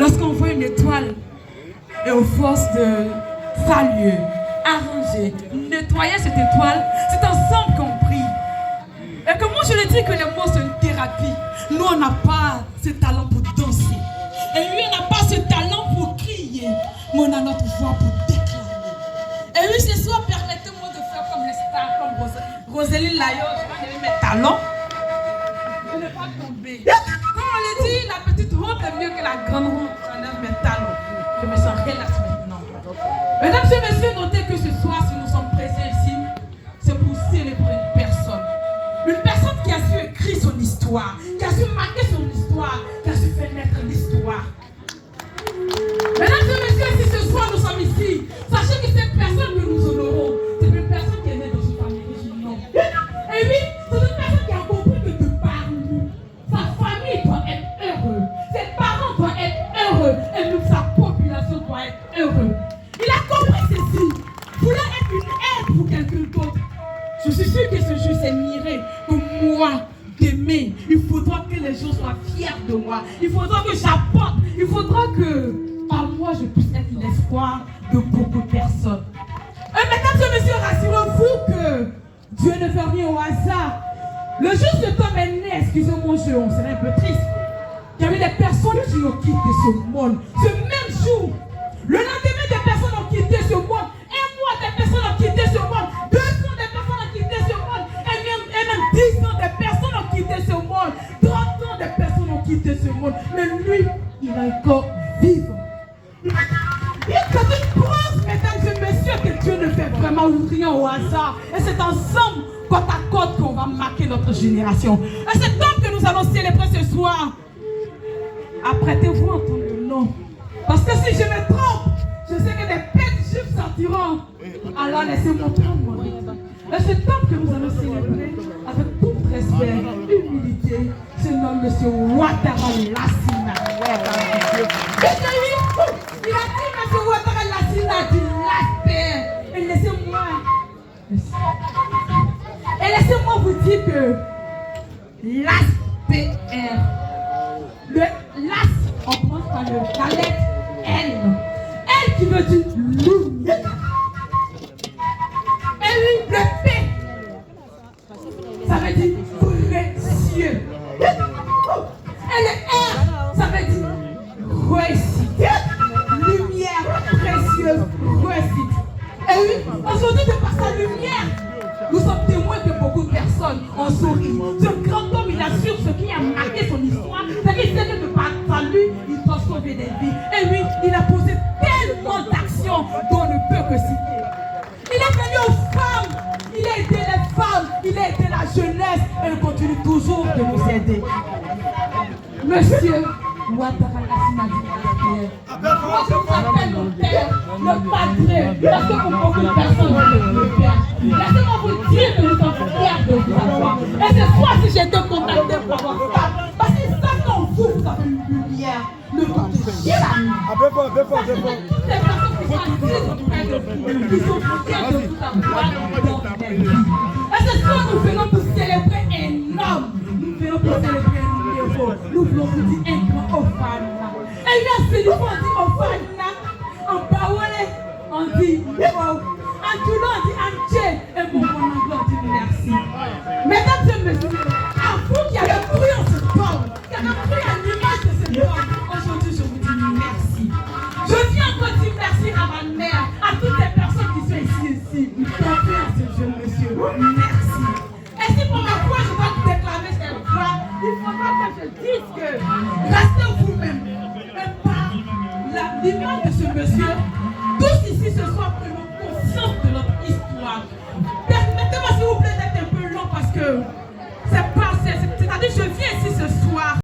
Lorsqu'on voit une étoile et aux forces de saluer, arranger, nettoyer cette étoile, c'est ensemble qu'on prie. Et comme moi je le dis que les mots sont une thérapie, nous on n'a pas ce talent pour danser. Et lui on n'a pas ce talent pour crier, mais on a notre voix pour déclamer. Et oui, ce soir, permettez-moi de faire comme les stars, comme Rosalie Layo, je vais mes talents. Je ne vais pas tomber. Comme on le dit, la petite honte est mieux que la grande honte. J'enlève mes talons. Je me sens relax maintenant. Mesdames et messieurs, notez que ce soir, si nous sommes présents ici, c'est pour célébrer une personne. Une personne qui a su écrire son histoire, qui a su marquer son histoire, qui a su faire naître l'histoire. Mesdames et messieurs, si ce soir nous sommes ici, sachez que cette personne que nous honorons, c'est une personne qui est née dans une famille musulmane. Et oui, c'est une personne qui a compris que de par nous, sa famille doit être heureuse, ses parents doivent être heureux, et même sa population doit être heureuse. Il a compris ceci, voulant être une aide pour quelqu'un d'autre. Je suis sûr que ce jour s'est miré que moi, d'aimer, il faudra que les gens soient fiers de moi. Il faudra que j'apporte. Il faudra que par moi je puisse être l'espoir de beaucoup de personnes. Et mesdames et messieurs, rassurez-vous que Dieu ne fait rien au hasard. Le jour où cet homme est né, excusez-moi, c'est un peu triste. Il y avait des personnes qui ont quitté ce monde. Ce même jour, le lendemain, des personnes ont quitté ce monde. Un mois, des personnes ont quitté ce monde. 2 ans, des personnes ont quitté ce monde. Et même 10 ans, des personnes ont quitté ce monde. 30 ans, des personnes ont quitté ce monde. Mais lui, il est encore vivant. C'est une preuve, mesdames et messieurs, que Dieu ne fait vraiment rien au hasard. Et c'est ensemble, côte à côte, qu'on va marquer notre génération. Et cet homme que nous allons célébrer ce soir, apprêtez-vous à entendre le nom. Parce que si je me trompe, je sais que des bêtes juifs sortiront. Alors laissez-moi prendre mon nom. Et cet homme que nous allons célébrer avec tout respect, humilité, se nomme M. Ouattara Lassina. Il a dit M. Ouattara Lassina du Lac. Et laissez-moi vous dire que l'ASPR, le LAS, on commence par la lettre L. L qui veut dire lumière. Et oui, le P, ça veut dire précieux. Et le R, ça veut dire réussite. Lumière précieuse, réussite. Et oui, aujourd'hui, de par sa lumière, nous sommes témoins que beaucoup de personnes ont souri. Ce grand homme, il assure ce qui a marqué son histoire. C'est qu'il sait que de par lui, il doit sauver des vies. Et oui, il a posé tellement d'actions qu'on ne peut que citer. Il est venu aux femmes, il a aidé les femmes, il a aidé la jeunesse et il continue toujours de nous aider. Monsieur Ouattara Lassina dit moi je vous appelle mon père, le padré, parce que pour beaucoup de personnes, le père. Laissez-moi vous dire que nous sommes fiers de vous avoir. Et ce soir, si j'ai été contacté pour avoir ça, parce qu'ils savent qu'en vous, vous avez une lumière, ne doutez jamais. Toutes les personnes qui sont assises auprès de vous, qui sont fiers de vous avoir dans leur vie. Et ce soir, nous venons pour célébrer un homme. Nous venons pour célébrer un numéro. Nous voulons vous dire un grand Ofana. Et là, Philippe, on dit Ofana. En Bawale, on dit oh. En Toulon, on dit Amche. Et mon anglais, on dit merci. Mesdames et messieurs, à vous qui avez cru en ce homme, qui avez cru à l'image de ce homme, aujourd'hui, je vous dis merci. Je viens encore dire merci à ma mère, à toutes les personnes qui sont ici. Qui ont cru en ce jeune monsieur. Merci. Et si pour ma foi, je dois déclamer cette foi, il faudra que je dise que restez vous-même. Et par l'image de ce monsieur, tous ici ce soir prenons conscience de notre histoire. Permettez-moi s'il vous plaît d'être un peu long parce que c'est pas, c'est-à-dire je viens ici ce soir